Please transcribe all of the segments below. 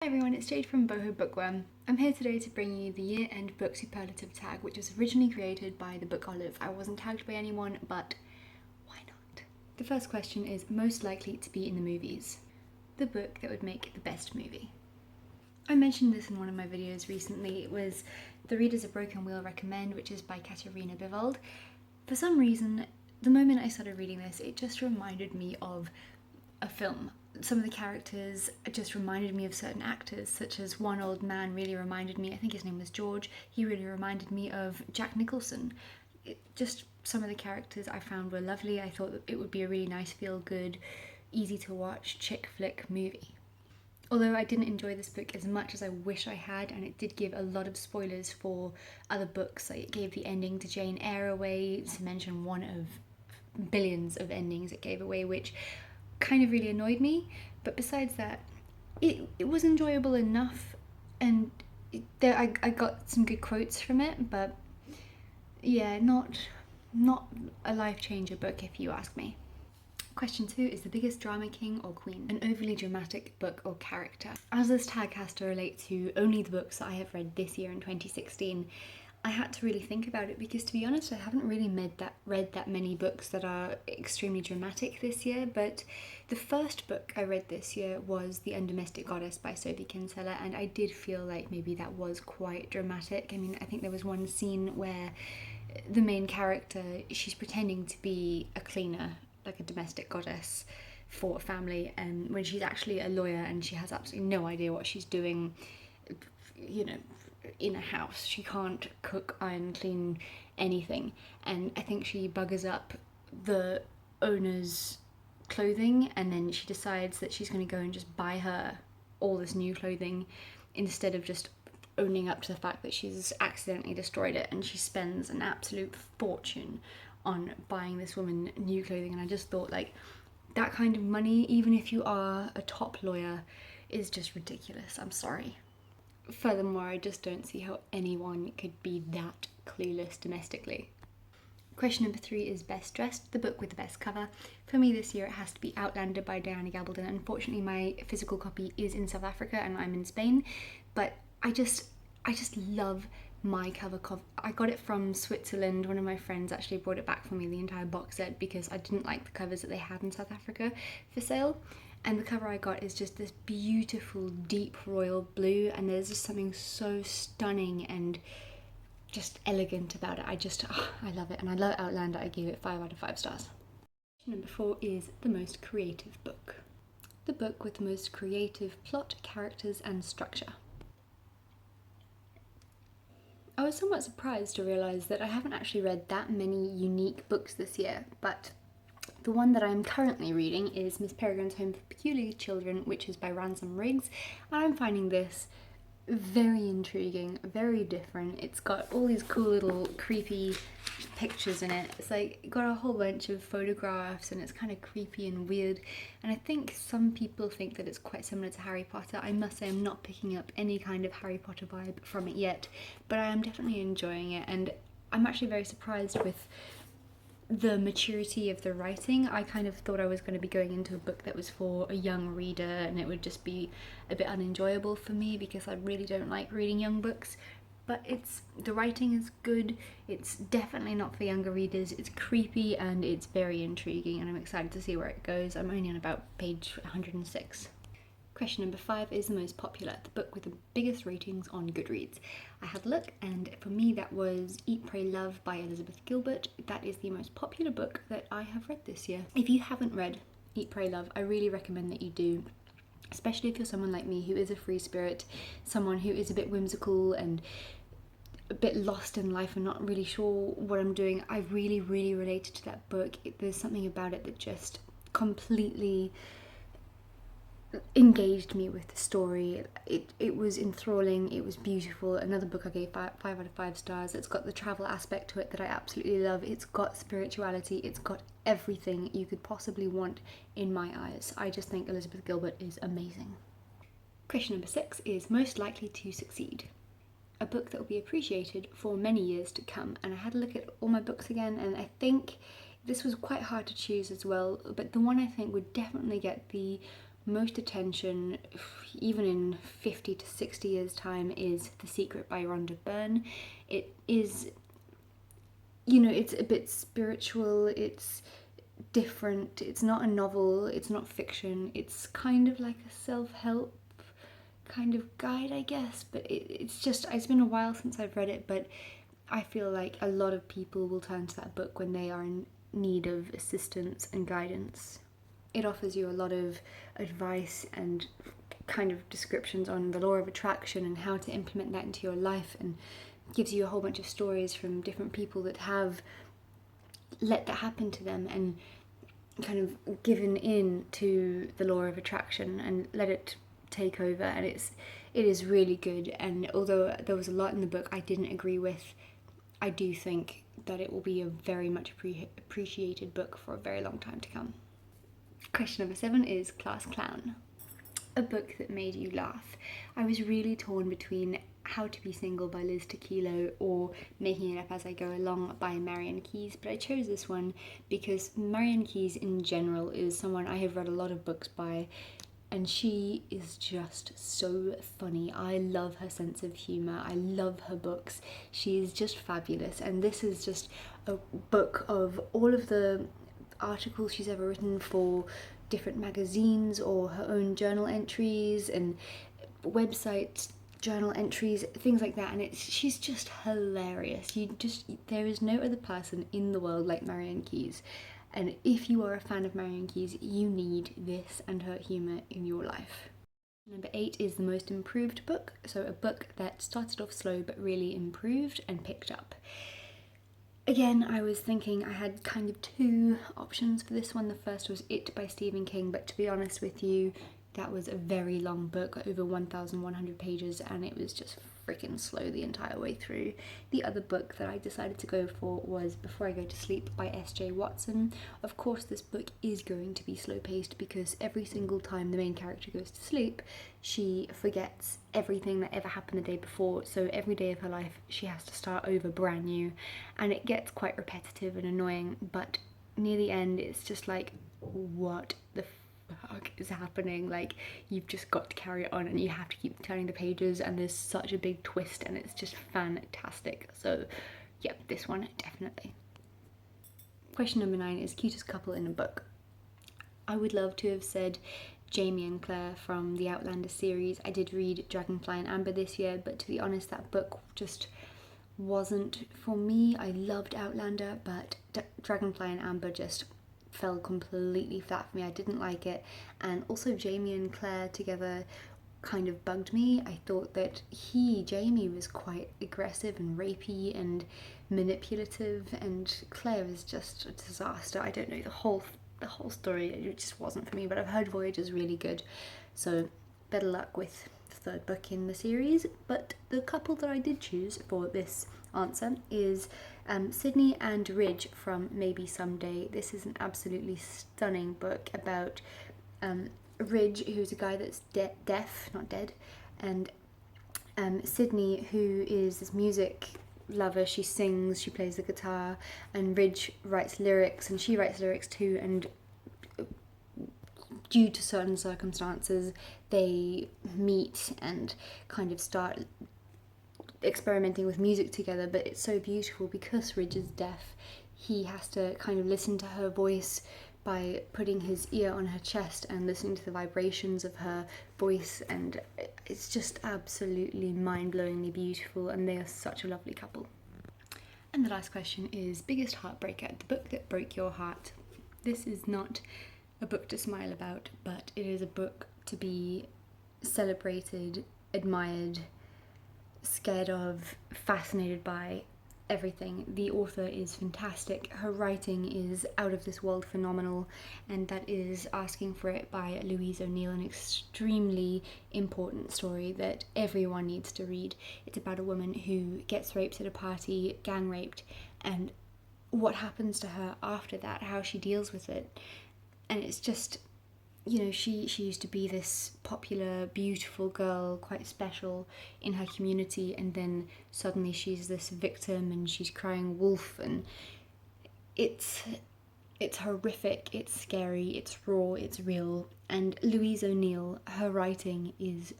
Hi everyone, it's Jade from Boho Bookworm. I'm here today to bring you the year-end book superlative tag, which was originally created by the book Olive. I wasn't tagged by anyone, but why not? The first question is most likely to be in the movies. The book that would make the best movie. I mentioned this in one of my videos recently. It was The Reader's a Broken Wheel Recommend, which is by Katerina Bivold. For some reason, the moment I started reading this, it just reminded me of a film. Some of the characters just reminded me of certain actors, such as one old man really reminded me, I think his name was George, he really reminded me of Jack Nicholson. Just some of the characters I found were lovely. I thought it would be a really nice, feel-good, easy to watch chick flick movie. Although I didn't enjoy this book as much as I wish I had, and it did give a lot of spoilers for other books, like it gave the ending to Jane Eyre away, to mention one of billions of endings it gave away, which kind of really annoyed me. But besides that, it was enjoyable enough, and I got some good quotes from it, but yeah, not a life-changer book if you ask me. Question 2 is the biggest drama king or queen, an overly dramatic book or character. As this tag has to relate to only the books that I have read this year in 2016, I had to really think about it because, to be honest, I haven't really read that many books that are extremely dramatic this year, but the first book I read this year was The Undomestic Goddess by Sophie Kinsella, and I did feel like maybe that was quite dramatic. I mean, I think there was one scene where the main character, she's pretending to be a cleaner, like a domestic goddess for a family, and when she's actually a lawyer and she has absolutely no idea what she's doing, you know, in a house. She can't cook, iron, clean, anything. And I think she buggers up the owner's clothing, and then she decides that she's going to go and just buy her all this new clothing instead of just owning up to the fact that she's accidentally destroyed it, and she spends an absolute fortune on buying this woman new clothing. And I just thought, like, that kind of money, even if you are a top lawyer, is just ridiculous. I'm sorry. Furthermore, I just don't see how anyone could be that clueless domestically. Question number 3 is best dressed, the book with the best cover. For me this year it has to be Outlander by Diana Gabaldon. Unfortunately my physical copy is in South Africa and I'm in Spain, but I just love my cover. I got it from Switzerland. One of my friends actually brought it back for me, the entire box set, because I didn't like the covers that they had in South Africa for sale. And the cover I got is just this beautiful deep royal blue, and there's just something so stunning and just elegant about it. I love it, and I love Outlander. I gave it 5 out of 5 stars. Number 4 is the most creative book. The book with the most creative plot, characters and structure. I was somewhat surprised to realise that I haven't actually read that many unique books this year, but the one that I'm currently reading is Miss Peregrine's Home for Peculiar Children, which is by Ransom Riggs, and I'm finding this very intriguing, very different. It's got all these cool little creepy pictures in it. It's like got a whole bunch of photographs and it's kind of creepy and weird, and I think some people think that it's quite similar to Harry Potter. I must say I'm not picking up any kind of Harry Potter vibe from it yet, but I am definitely enjoying it, and I'm actually very surprised with the maturity of the writing. I kind of thought I was going to be going into a book that was for a young reader and it would just be a bit unenjoyable for me because I really don't like reading young books, but the writing is good. It's definitely not for younger readers. It's creepy and it's very intriguing, and I'm excited to see where it goes. I'm only on about page 106. Question number 5 is the most popular, the book with the biggest ratings on Goodreads. I had a look, and for me that was Eat, Pray, Love by Elizabeth Gilbert. That is the most popular book that I have read this year. If you haven't read Eat, Pray, Love, I really recommend that you do, especially if you're someone like me who is a free spirit, someone who is a bit whimsical and a bit lost in life and not really sure what I'm doing. I really, really related to that book. There's something about it that just completely engaged me with the story. It was enthralling, it was beautiful. Another book I gave 5 out of 5 stars. It's got the travel aspect to it that I absolutely love. It's got spirituality, it's got everything you could possibly want in my eyes. I just think Elizabeth Gilbert is amazing. Question number 6 is most likely to succeed. A book that will be appreciated for many years to come. And I had a look at all my books again, and I think this was quite hard to choose as well, but the one I think would definitely get the most attention, even in 50 to 60 years time, is The Secret by Rhonda Byrne. It is, it's a bit spiritual, it's different, it's not a novel, it's not fiction, it's kind of like a self-help kind of guide, I guess, but it's been a while since I've read it, but I feel like a lot of people will turn to that book when they are in need of assistance and guidance. It offers you a lot of advice and kind of descriptions on the law of attraction and how to implement that into your life, and gives you a whole bunch of stories from different people that have let that happen to them and kind of given in to the law of attraction and let it take over. And it is really good, and although there was a lot in the book I didn't agree with, I do think that it will be a very much appreciated book for a very long time to come. Question number 7 is Class Clown. A book that made you laugh. I was really torn between How to Be Single by Liz Taquilo or Making It Up As I Go Along by Marian Keyes, but I chose this one because Marian Keyes in general is someone I have read a lot of books by, and she is just so funny. I love her sense of humour, I love her books, she is just fabulous, and this is just a book of all of the articles she's ever written for different magazines or her own journal entries and website journal entries, things like that, and she's just hilarious. There is no other person in the world like Marian Keyes, and if you are a fan of Marian Keyes, you need this and her humour in your life. Number 8 is The Most Improved Book, so a book that started off slow but really improved and picked up. Again, I was thinking I had kind of 2 options for this one. The first was It by Stephen King, but to be honest with you, that was a very long book, over 1,100 pages, and it was just freaking slow the entire way through. The other book that I decided to go for was Before I Go to Sleep by S.J. Watson. Of course, this book is going to be slow-paced because every single time the main character goes to sleep, she forgets everything that ever happened the day before, so every day of her life she has to start over brand new, and it gets quite repetitive and annoying, but near the end it's just like, what the fuck is happening? Like, you've just got to carry it on and you have to keep turning the pages, and there's such a big twist and it's just fantastic. So yeah, this one definitely. Question number 9 is Cutest Couple in a Book. I would love to have said Jamie and Claire from the Outlander series. I did read Dragonfly and Amber this year, but to be honest, that book just wasn't for me. I loved Outlander, but Dragonfly and Amber just fell completely flat for me. I didn't like it, and also Jamie and Claire together kind of bugged me. I thought that Jamie was quite aggressive and rapey and manipulative, and Claire is just a disaster. I don't know, the whole story, it just wasn't for me, but I've heard Voyage is really good, so better luck with the 3rd book in the series. But the couple that I did choose for this answer is Sydney and Ridge from Maybe Someday. This is an absolutely stunning book about Ridge, who's a guy that's deaf, not dead, and Sydney, who is this music lover. She sings, she plays the guitar, and Ridge writes lyrics, and she writes lyrics too, and due to certain circumstances they meet and kind of start experimenting with music together. But it's so beautiful because Ridge is deaf. He has to kind of listen to her voice by putting his ear on her chest and listening to the vibrations of her voice, and it's just absolutely mind-blowingly beautiful, and they are such a lovely couple. And the last question is Biggest Heartbreaker, the book that broke your heart. This is not a book to smile about, but it is a book to be celebrated, admired, scared of, fascinated by, everything. The author is fantastic. Her writing is out of this world phenomenal, and that is Asking for It by Louise O'Neill, an extremely important story that everyone needs to read. It's about a woman who gets raped at a party, gang raped, and what happens to her after that, how she deals with it. And it's just, she used to be this popular, beautiful girl, quite special in her community, and then suddenly she's this victim and she's crying wolf, and it's It's horrific, it's scary, it's raw, it's real. And Louise O'Neill, her writing is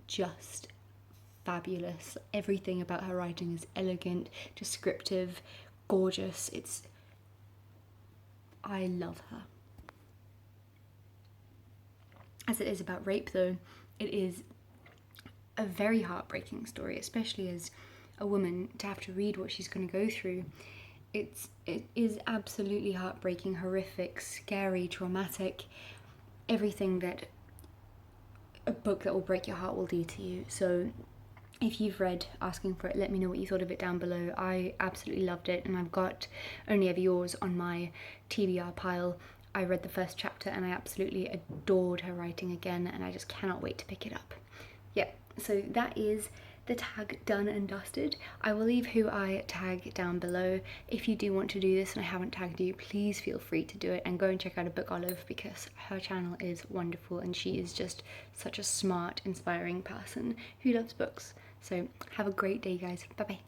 just fabulous. Everything about her writing is elegant, descriptive, gorgeous. I love her. As it is about rape though, it is a very heartbreaking story, especially as a woman, to have to read what she's going to go through. It is absolutely heartbreaking, horrific, scary, traumatic, everything that a book that will break your heart will do to you. So if you've read Asking for It, let me know what you thought of it down below. I absolutely loved it, and I've got Only Ever Yours on my TBR pile. I read the first chapter and I absolutely adored her writing again, and I just cannot wait to pick it up. Yeah, so that is the tag done and dusted. I will leave who I tag down below. If you do want to do this and I haven't tagged you, please feel free to do it, and go and check out a Book Olive because her channel is wonderful and she is just such a smart, inspiring person who loves books. So have a great day, guys. Bye bye.